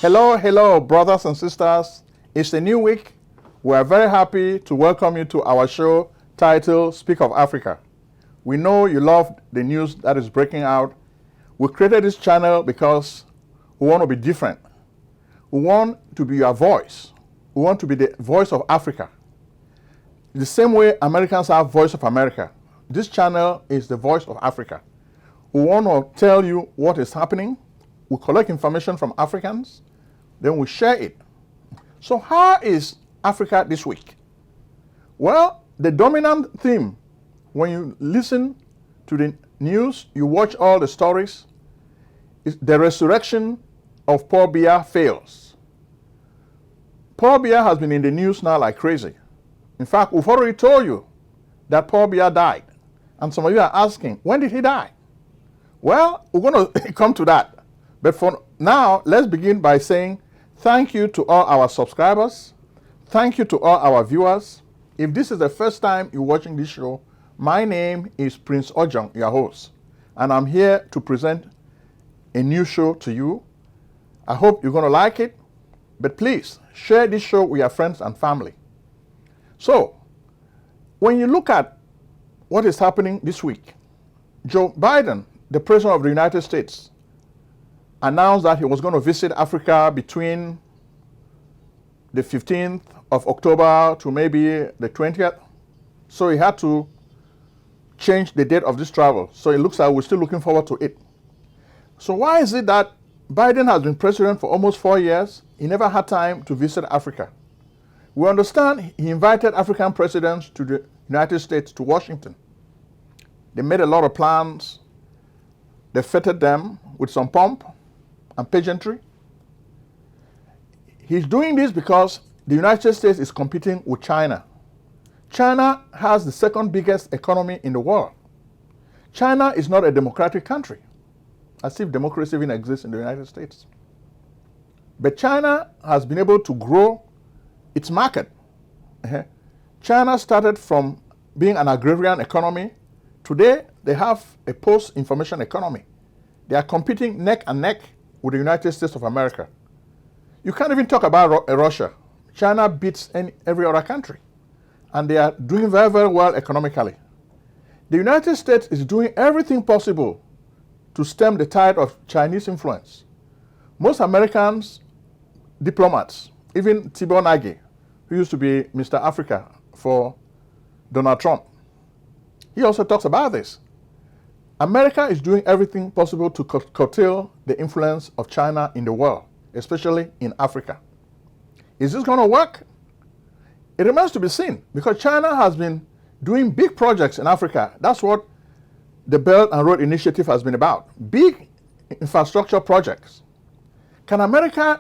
Hello, hello, brothers and sisters. It's a new week. We are very happy to welcome you to our show titled Speak of Africa. We know you love the news that is breaking out. We created this channel because we want to be different. We want to be your voice. We want to be the voice of Africa. The same way Americans have Voice of America, this channel is the voice of Africa. We want to tell you what is happening. We collect information from Africans, then we share it. So how is Africa this week? Well, the dominant theme, when you listen to the news, you watch all the stories, is the resurrection of Paul Biya fails. Paul Biya has been in the news now like crazy. In fact, we've already told you that Paul Biya died. And some of you are asking, when did he die? Well, we're going to come to that. But for now, let's begin by saying thank you to all our subscribers. Thank you to all our viewers. If this is the first time you're watching this show, my name is Prince Ojong, your host. And I'm here to present a new show to you. I hope you're going to like it. But please, share this show with your friends and family. So, when you look at what is happening this week, Joe Biden, the President of the United States, announced that he was going to visit Africa between the 15th of October to maybe the 20th. So he had to change the date of this travel. So it looks like we're still looking forward to it. So why is it that Biden has been president for almost 4 years? He never had time to visit Africa. We understand he invited African presidents to the United States, to Washington. They made a lot of plans. They feted them with some pomp and pageantry. He's doing this because the United States is competing with China. China has the second biggest economy in the world. China is not a democratic country, as if democracy even exists in the United States. But China has been able to grow its market. China started from being an agrarian economy. Today, they have a post-information economy. They are competing neck and neck with the United States of America. You can't even talk about Russia. China beats every other country. And they are doing very, very well economically. The United States is doing everything possible to stem the tide of Chinese influence. Most Americans, diplomats, even Tibor Nagy, who used to be Mr. Africa for Donald Trump, he also talks about this. America is doing everything possible to curtail the influence of China in the world, especially in Africa. Is this going to work? It remains to be seen, because China has been doing big projects in Africa. That's what the Belt and Road Initiative has been about. Big infrastructure projects. Can America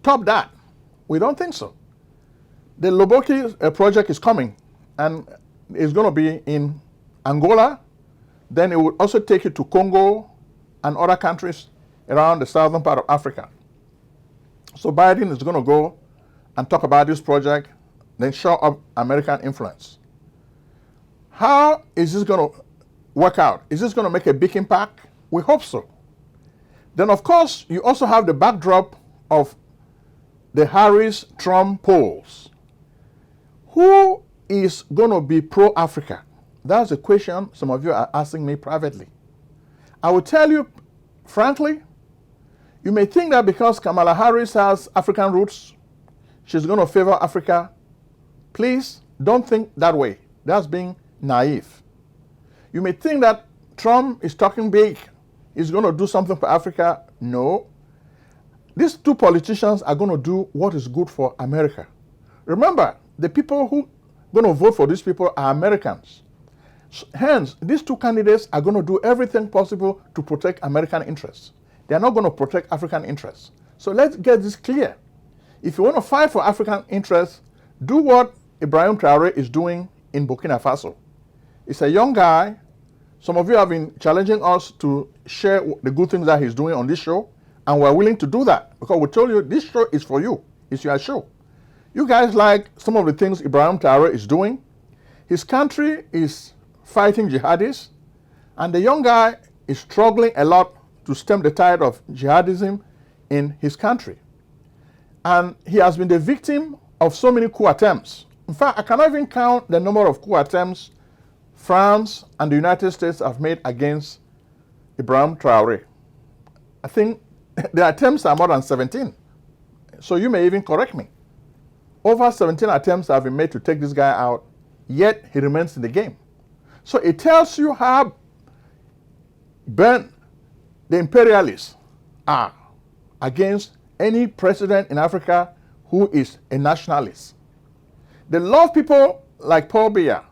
top that? We don't think so. The Loki Project is coming, and it's going to be in Angola. Then it will also take you to Congo and other countries around the southern part of Africa. So Biden is going to go and talk about this project, then show up American influence. How is this going to work out? Is this going to make a big impact? We hope so. Then, of course, you also have the backdrop of the Harris-Trump polls. Who is going to be pro-Africa? That's a question some of you are asking me privately. I will tell you, frankly, you may think that because Kamala Harris has African roots, she's going to favor Africa. Please don't think that way. That's being naive. You may think that Trump is talking big, he's going to do something for Africa. No. These two politicians are going to do what is good for America. Remember, the people who are going to vote for these people are Americans. Hence, these two candidates are going to do everything possible to protect American interests. They are not going to protect African interests. So let's get this clear. If you want to fight for African interests, do what Ibrahim Traore is doing in Burkina Faso. He's a young guy. Some of you have been challenging us to share the good things that he's doing on this show, and we're willing to do that because we told you this show is for you. It's your show. You guys like some of the things Ibrahim Traore is doing. His country is fighting jihadists, and the young guy is struggling a lot to stem the tide of jihadism in his country. And he has been the victim of so many coup attempts. In fact, I cannot even count the number of coup attempts France and the United States have made against Ibrahim Traore. I think the attempts are more than 17. So you may even correct me. Over 17 attempts have been made to take this guy out, yet he remains in the game. So it tells you how bent the imperialists are against any president in Africa who is a nationalist. They love people like Paul Biya,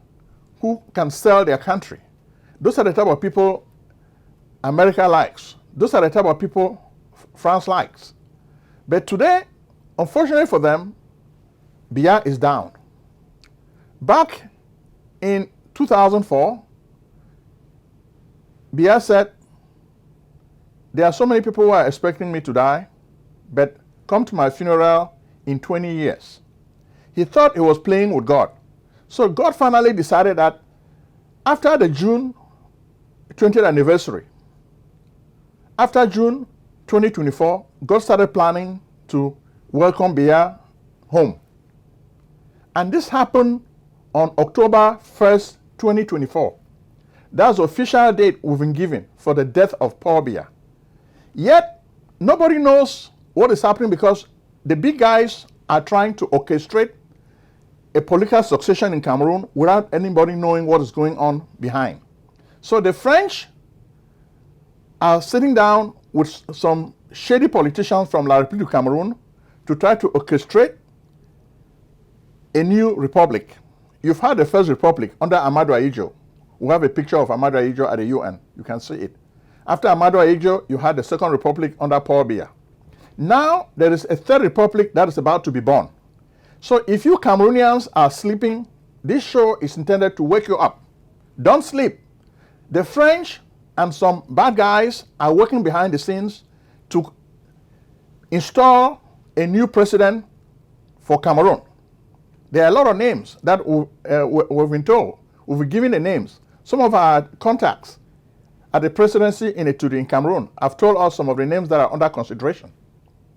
who can sell their country. Those are the type of people America likes. Those are the type of people France likes. But today, unfortunately for them, Biya is down. Back in 2004, Biya said, there are so many people who are expecting me to die, but come to my funeral in 20 years. He thought he was playing with God. So God finally decided that after the June 20th anniversary, after June 2024, God started planning to welcome Biya home. And this happened on October 1st, 2024. That's the official date we've been given for the death of Paul Biya. Yet, nobody knows what is happening because the big guys are trying to orchestrate a political succession in Cameroon without anybody knowing what is going on behind. So the French are sitting down with some shady politicians from La République du Cameroon to try to orchestrate a new republic. You've had the first republic under Amadou Ahidjo. We have a picture of Amadou Ahidjo at the UN. You can see it. After Amadou Ahidjo, you had the second republic under Paul Biya. Now there is a third republic that is about to be born. So if you Cameroonians are sleeping, this show is intended to wake you up. Don't sleep. The French and some bad guys are working behind the scenes to install a new president for Cameroon. There are a lot of names that we've been told. We've been given the names. Some of our contacts at the presidency in Cameroon have told us some of the names that are under consideration.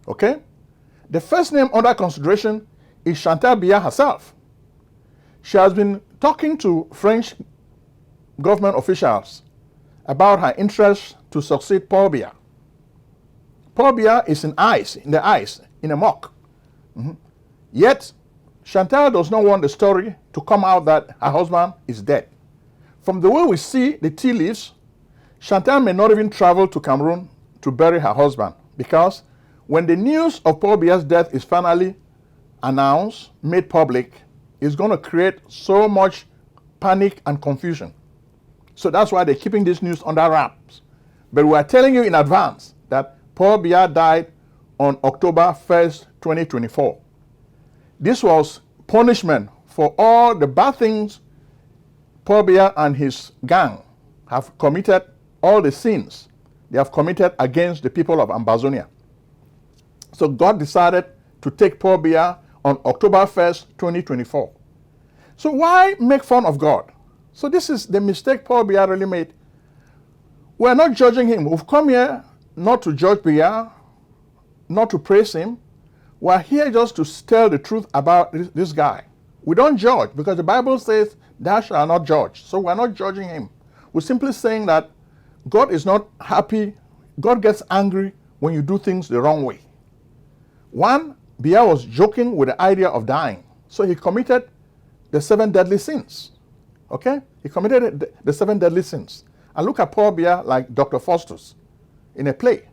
Okay? The first name under consideration is Shantel Biya herself. She has been talking to French government officials about her interest to succeed Paul Biya. Paul Biya is in the ice, in a muck. Yet, Shantel does not want the story to come out that her husband is dead. From the way we see the tea leaves, Shantel may not even travel to Cameroon to bury her husband because when the news of Paul Biya's death is finally announced, made public, it's going to create so much panic and confusion. So that's why they're keeping this news under wraps. But we are telling you in advance that Paul Biya died on October 1st, 2024. This was punishment for all the bad things Paul Biya and his gang have committed, all the sins they have committed against the people of Ambazonia. So God decided to take Paul Biya on October 1st, 2024. So why make fun of God? So this is the mistake Paul Biya really made. We're not judging him. We've come here not to judge Biya, not to praise him. We're here just to tell the truth about this guy. We don't judge because the Bible says, thou shalt not judge. So we're not judging him. We're simply saying that God is not happy. God gets angry when you do things the wrong way. One, Biya was joking with the idea of dying. So he committed the 7 deadly sins. Okay? He committed the 7 deadly sins. And look at Paul Biya like Dr. Faustus in a play.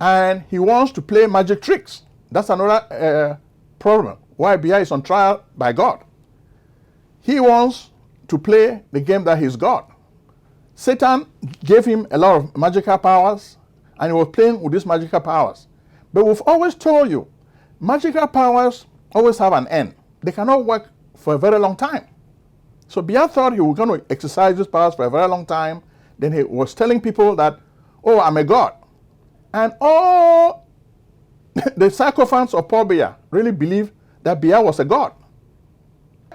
And he wants to play magic tricks. That's another problem. Why Biya is on trial by God. He wants to play the game that he's God. Satan gave him a lot of magical powers, and he was playing with these magical powers. But we've always told you, magical powers always have an end. They cannot work for a very long time. So Biya thought he was going to exercise these powers for a very long time. Then he was telling people that, oh, I'm a god. And all the sycophants of Paul Biya really believed that Biya was a god.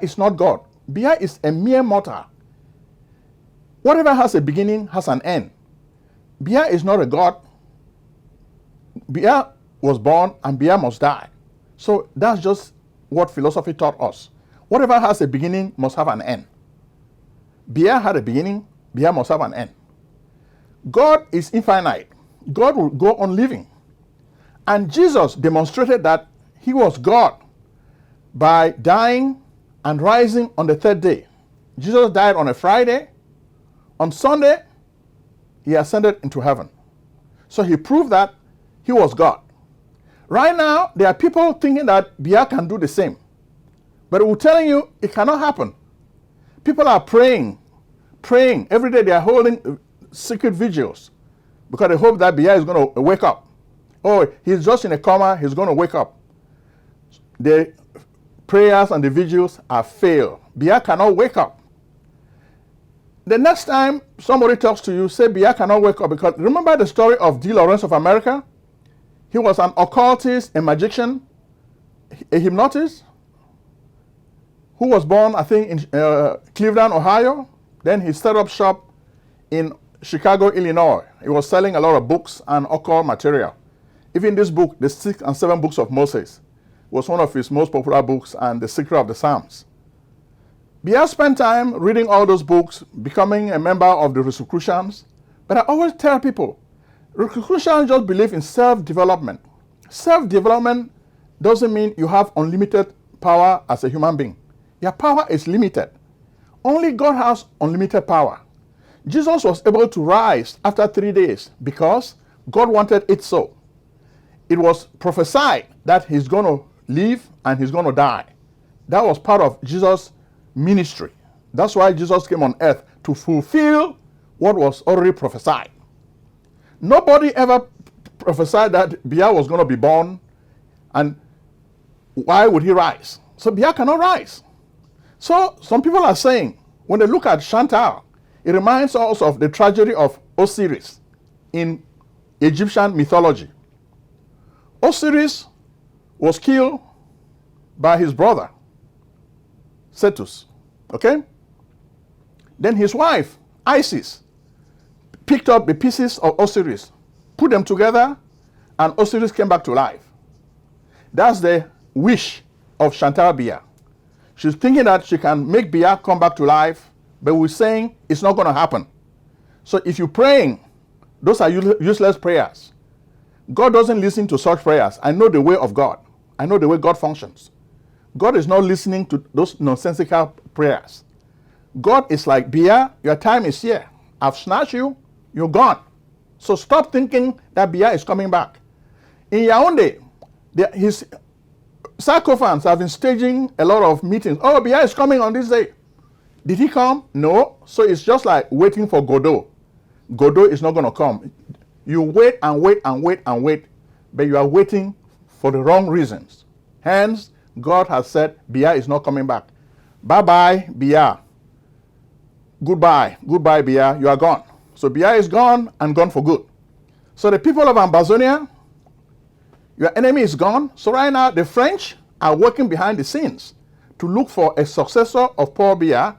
It's not God. Biya is a mere mortal. Whatever has a beginning has an end. Biya is not a god. Biya was born and Biya must die. So that's just what philosophy taught us. Whatever has a beginning must have an end. Biya had a beginning, Biya must have an end. God is infinite. God will go on living. And Jesus demonstrated that he was God by dying and rising on the third day. Jesus died on a Friday. On Sunday, he ascended into heaven. So he proved that he was God. Right now, there are people thinking that Biya can do the same. But we're telling you, it cannot happen. People are praying. Every day they are holding secret vigils because they hope that Biya is going to wake up. Oh, he's just in a coma, he's going to wake up. The prayers and the vigils are failed. Biya cannot wake up. The next time somebody talks to you, say Biya cannot wake up, because remember the story of D. Lawrence of America? He was an occultist, a magician, a hypnotist, who was born, I think, in Cleveland, Ohio. Then he set up shop in Chicago, Illinois. He was selling a lot of books and occult material. Even this book, The 6 and 7 Books of Moses, was one of his most popular books, and The Secret of the Psalms. Biya spent time reading all those books, becoming a member of the Rosicrucians. But I always tell people, Rosicrucians just believe in self-development. Self-development doesn't mean you have unlimited power as a human being. Your power is limited. Only God has unlimited power. Jesus was able to rise after 3 days because God wanted it so. It was prophesied that he's going to live and he's going to die. That was part of Jesus' ministry. That's why Jesus came on earth, to fulfill what was already prophesied. Nobody ever prophesied that Biya was going to be born, and why would he rise? So Biya cannot rise. So some people are saying, when they look at Shantel, it reminds us of the tragedy of Osiris in Egyptian mythology. Osiris was killed by his brother, Cetus. Okay? Then his wife, Isis, picked up the pieces of Osiris, put them together, and Osiris came back to life. That's the wish of Shantel Biya. She's thinking that she can make Biya come back to life, but we're saying it's not going to happen. So if you're praying, those are useless prayers. God doesn't listen to such prayers. I know the way of God. I know the way God functions. God is not listening to those nonsensical prayers. God is like, Biya, your time is here. I've snatched you, you're gone. So stop thinking that Biya is coming back. In Yaoundé, his sycophants have been staging a lot of meetings. Oh, Biya is coming on this day. Did he come? No. So it's just like waiting for Godot. Godot is not going to come. You wait and wait and wait and wait, but you are waiting for the wrong reasons. Hence, God has said, Biya is not coming back. Bye-bye, Biya. Goodbye. Goodbye, Biya. You are gone. So Biya is gone, and gone for good. So the people of Ambazonia, your enemy is gone. So right now, the French are working behind the scenes to look for a successor of Paul Biya.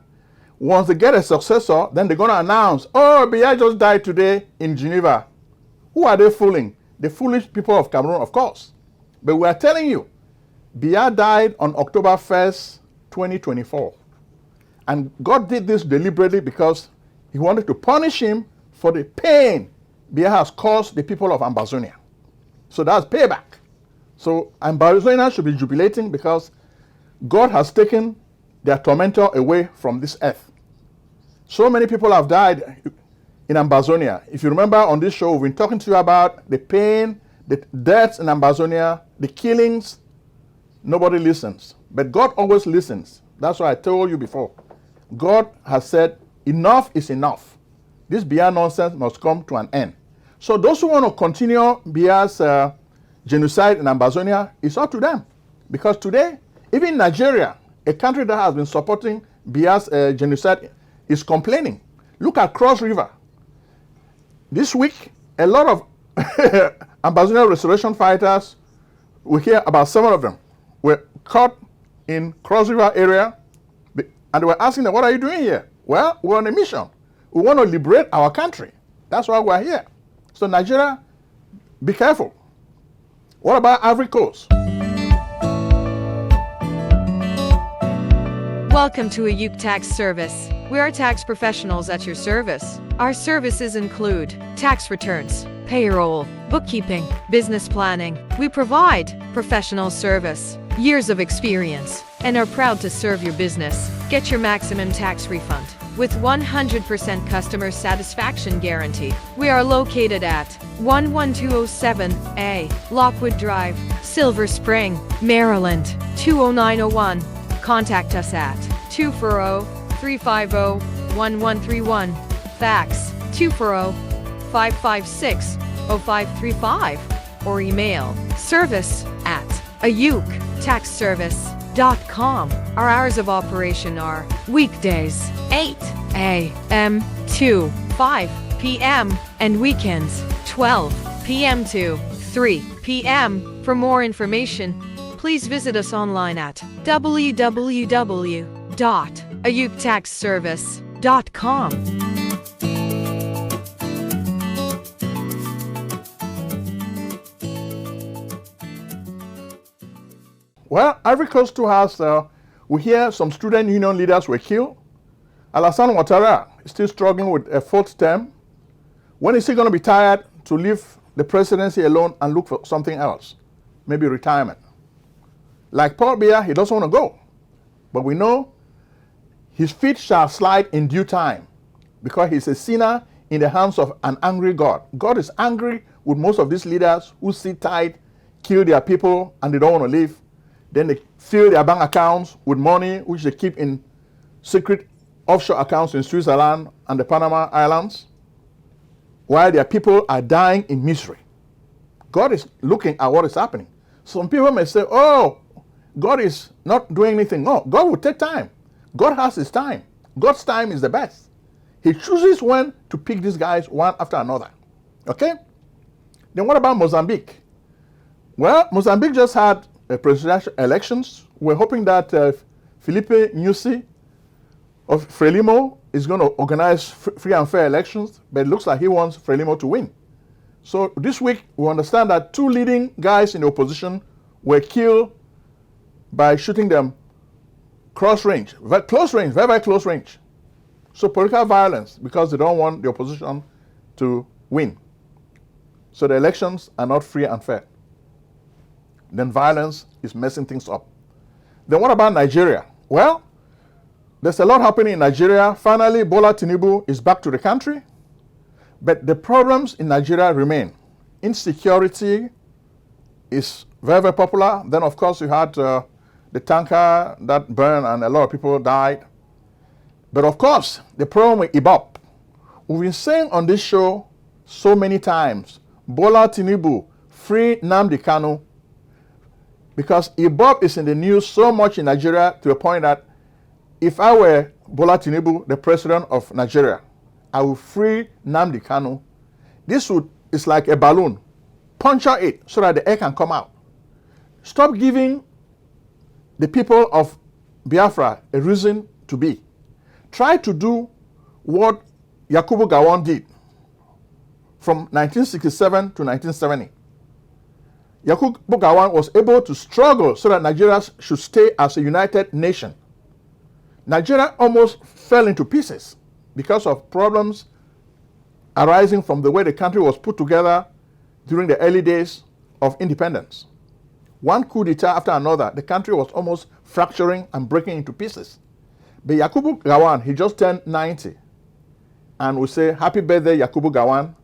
Once they get a successor, then they're going to announce, oh, Biya just died today in Geneva. Who are they fooling? The foolish people of Cameroon, of course. But we are telling you, Biya died on October 1st, 2024. And God did this deliberately because he wanted to punish him for the pain Biya has caused the people of Ambazonia. So that's payback. So Ambazonians should be jubilating because God has taken their tormentor away from this earth. So many people have died in Ambazonia. If you remember on this show, we've been talking to you about the pain, the deaths in Ambazonia, the killings. Nobody listens. But God always listens. That's what I told you before. God has said, enough is enough. This Biya nonsense must come to an end. So those who want to continue Biya's genocide in Ambazonia, it's up to them. Because today, even Nigeria, a country that has been supporting Biya's genocide, is complaining. Look at Cross River. This week, a lot of Ambazonia restoration fighters, we hear about 7 of them, were caught in Cross River area, and they were asking them, what are you doing here? Well, we're on a mission. We want to liberate our country. That's why we're here. So Nigeria, be careful. What about Ivory Coast? Welcome to a Ayuk Tax Service. We are tax professionals at your service. Our services include tax returns, payroll, bookkeeping, business planning. We provide professional service, years of experience, and are proud to serve your business. Get your maximum tax refund with 100% customer satisfaction guarantee. We are located at 11207A Lockwood Drive, Silver Spring, Maryland, 20901. Contact us at 240-350-1131. Fax 240-556-0535. Or email service@ayuktaxservice.com. Our hours of operation are weekdays 8 a.m. to 5 p.m. and weekends 12 p.m. to 3 p.m. For more information, please visit us online at www.ayuktaxservice.com. Well, Ivory Coast too has, we hear some student union leaders were killed. Alassane Ouattara is still struggling with a fourth term. When is he going to be tired to leave the presidency alone and look for something else? Maybe retirement. Like Paul Biya, he doesn't want to go. But we know his feet shall slide in due time because he's a sinner in the hands of an angry God. God is angry with most of these leaders who sit tight, kill their people, and they don't want to leave. Then they fill their bank accounts with money, which they keep in secret offshore accounts in Switzerland and the Panama Islands, while their people are dying in misery. God is looking at what is happening. Some people may say, oh, God is not doing anything. No, God will take time. God has his time. God's time is the best. He chooses when to pick these guys one after another. Okay? Then what about Mozambique? Well, Mozambique just had presidential elections. We're hoping that Felipe Nyusi of Frelimo is going to organize free and fair elections, but it looks like he wants Frelimo to win. So this week, we understand that two leading guys in the opposition were killed by shooting them close range, very, very close range. So political violence, because they don't want the opposition to win. So the elections are not free and fair. Then violence is messing things up. Then what about Nigeria? Well, there's a lot happening in Nigeria. Finally, Bola Tinubu is back to the country. But the problems in Nigeria remain. Insecurity is very, very popular. Then, of course, you had the tanker that burned and a lot of people died. But, of course, the problem with IBOP. We've been saying on this show so many times, Bola Tinubu, free Nnamdi Kanu, because IBOP is in the news so much in Nigeria to a point that if I were Bola Tinubu, the president of Nigeria, I would free Nnamdi Kanu. It's like a balloon. Puncture it so that the air can come out. Stop giving the people of Biafra a reason to be. Try to do what Yakubu Gowon did from 1967 to 1970. Yakubu Gowon was able to struggle so that Nigeria should stay as a united nation. Nigeria almost fell into pieces because of problems arising from the way the country was put together during the early days of independence. One coup d'etat after another, the country was almost fracturing and breaking into pieces. But Yakubu Gowon, he just turned 90. And we say, happy birthday, Yakubu Gowon.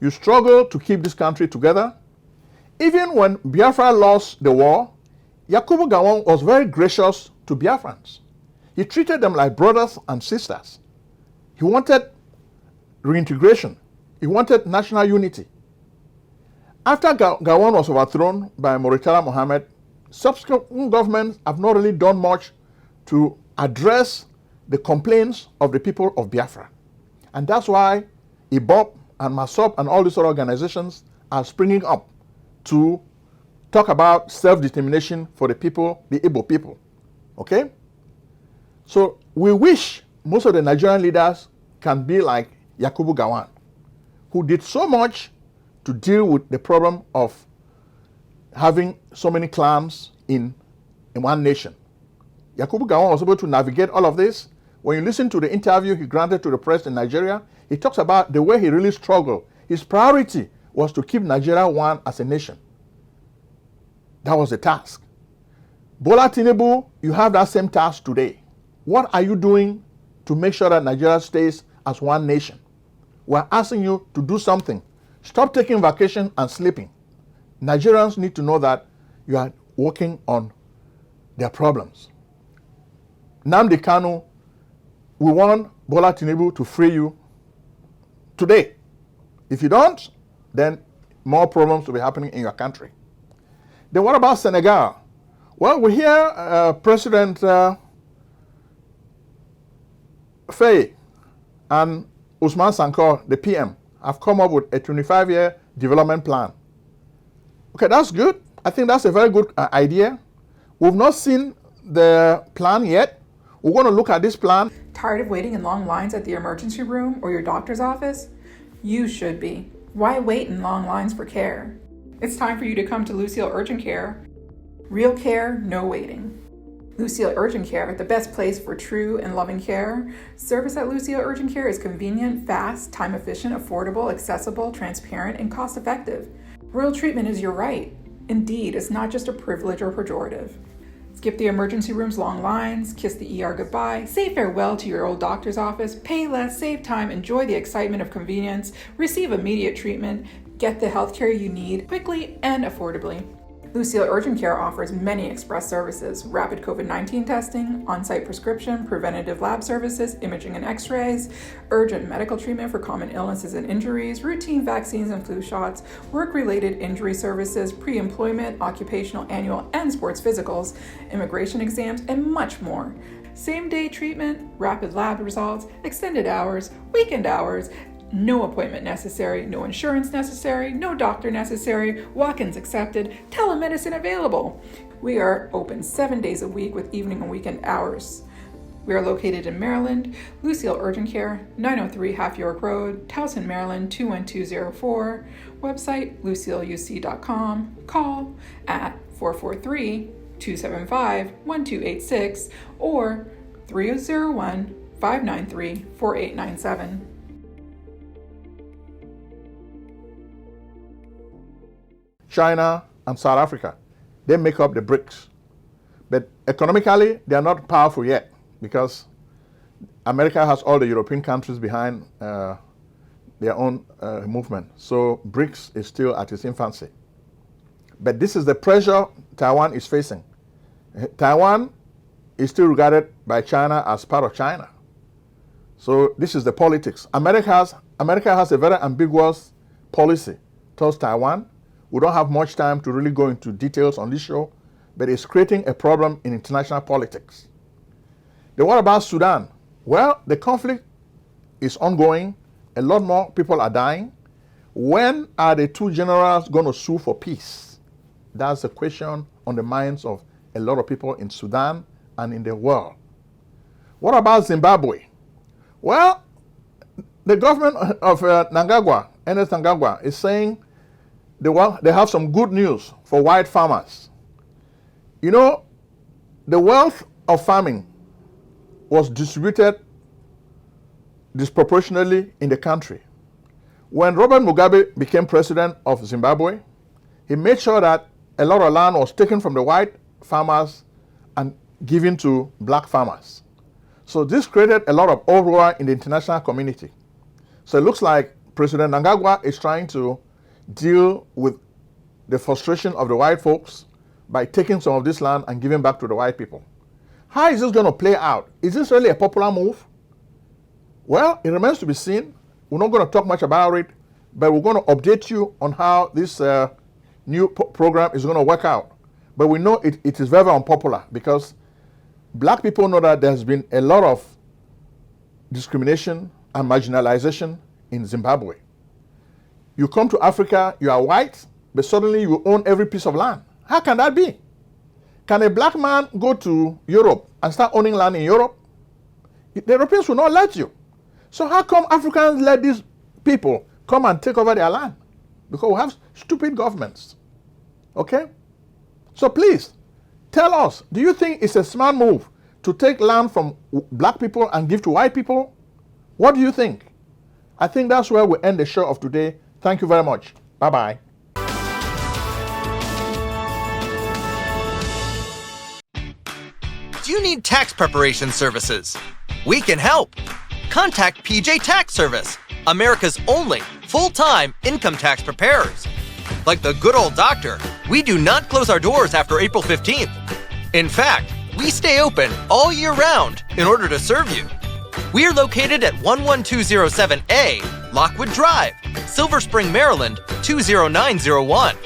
You struggled to keep this country together. Even when Biafra lost the war, Yakubu Gowon was very gracious to Biafrans. He treated them like brothers and sisters. He wanted reintegration. He wanted national unity. After Gowon was overthrown by Murtala Mohammed, subsequent governments have not really done much to address the complaints of the people of Biafra. And that's why IBOP and MASOP and all these other organizations are springing up to talk about self-determination for the people, the Igbo people. Okay? So we wish most of the Nigerian leaders can be like Yakubu Gowon, who did so much to deal with the problem of having so many clans in one nation. Yakubu Gowon was able to navigate all of this. When you listen to the interview he granted to the press in Nigeria, he talks about the way he really struggled. His priority was to keep Nigeria one as a nation. That was the task. Bola Tinubu, you have that same task today. What are you doing to make sure that Nigeria stays as one nation? We're asking you to do something. Stop taking vacation and sleeping. Nigerians need to know that you are working on their problems. Nnamdi Kanu, we want Bola Tinubu to free you today. If you don't, then more problems will be happening in your country. Then what about Senegal? Well, we hear President Faye and Ousmane Sanko, the PM, have come up with a 25-year development plan. Okay, that's good. I think that's a very good idea. We've not seen the plan yet. We're going to look at this plan. Tired of waiting in long lines at the emergency room or your doctor's office? You should be. Why wait in long lines for care? It's time for you to come to Lucille Urgent Care. Real care, no waiting. Lucille Urgent Care, the best place for true and loving care. Service at Lucille Urgent Care is convenient, fast, time efficient, affordable, accessible, transparent, and cost effective. Real treatment is your right. Indeed, it's not just a privilege or pejorative. Skip the emergency room's long lines, kiss the ER goodbye, say farewell to your old doctor's office, pay less, save time, enjoy the excitement of convenience, receive immediate treatment, get the healthcare you need quickly and affordably. Lucille Urgent Care offers many express services: rapid COVID-19 testing, on-site prescription, preventative lab services, imaging and x-rays, urgent medical treatment for common illnesses and injuries, routine vaccines and flu shots, work-related injury services, pre-employment, occupational, annual, and sports physicals, immigration exams, and much more. Same-day treatment, rapid lab results, extended hours, weekend hours, no appointment necessary, no insurance necessary, no doctor necessary, walk-ins accepted, telemedicine available. We are open 7 days a week with evening and weekend hours. We are located in Maryland, Lucille Urgent Care, 903 Half York Road, Towson, Maryland, 21204. Website, lucilleuc.com. Call at 443-275-1286 or 301-593-4897. China and South Africa, they make up the BRICS. But economically, they are not powerful yet because America has all the European countries behind their own movement. So BRICS is still at its infancy. But this is the pressure Taiwan is facing. Taiwan is still regarded by China as part of China. So this is the politics. America has a very ambiguous policy towards Taiwan. We don't have much time to really go into details on this show, but it's creating a problem in international politics. Then what about Sudan? Well, the conflict is ongoing. A lot more people are dying. When are the two generals going to sue for peace? That's the question on the minds of a lot of people in Sudan and in the world. What about Zimbabwe? Well, the government of Mnangagwa, Ernest Mnangagwa, is saying they have some good news for white farmers. You know, the wealth of farming was distributed disproportionately in the country. When Robert Mugabe became president of Zimbabwe, he made sure that a lot of land was taken from the white farmers and given to black farmers. So this created a lot of uproar in the international community. So it looks like President Mnangagwa is trying to deal with the frustration of the white folks by taking some of this land and giving back to the white people. How is this going to play out? Is this really a popular move? Well, it remains to be seen. We're not going to talk much about it, but we're going to update you on how this new program is going to work out. But we know it is very, very unpopular because black people know that there's been a lot of discrimination and marginalization in Zimbabwe. You come to Africa, you are white, but suddenly you own every piece of land. How can that be? Can a black man go to Europe and start owning land in Europe? The Europeans will not let you. So how come Africans let these people come and take over their land? Because we have stupid governments. Okay? So please, tell us, do you think it's a smart move to take land from black people and give to white people? What do you think? I think that's where we end the show of today. Thank you very much. Bye-bye. Do you need tax preparation services? We can help. Contact PJ Tax Service, America's only full-time income tax preparers. Like the good old doctor, we do not close our doors after April 15th. In fact, we stay open all year round in order to serve you. We are located at 11207A, Lockwood Drive, Silver Spring, Maryland, 20901.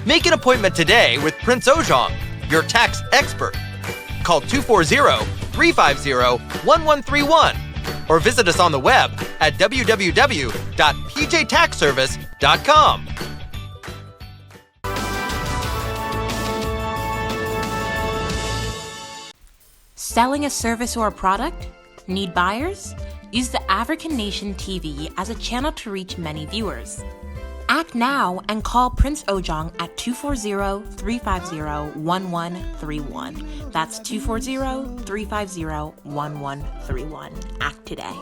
Make an appointment today with Prince Ojong, your tax expert. Call 240-350-1131 or visit us on the web at www.pjtaxservice.com. Selling a service or a product? Need buyers? Use the African Nation TV as a channel to reach many viewers. Act now and call Prince Ojong at 240-350-1131. That's 240-350-1131. Act today.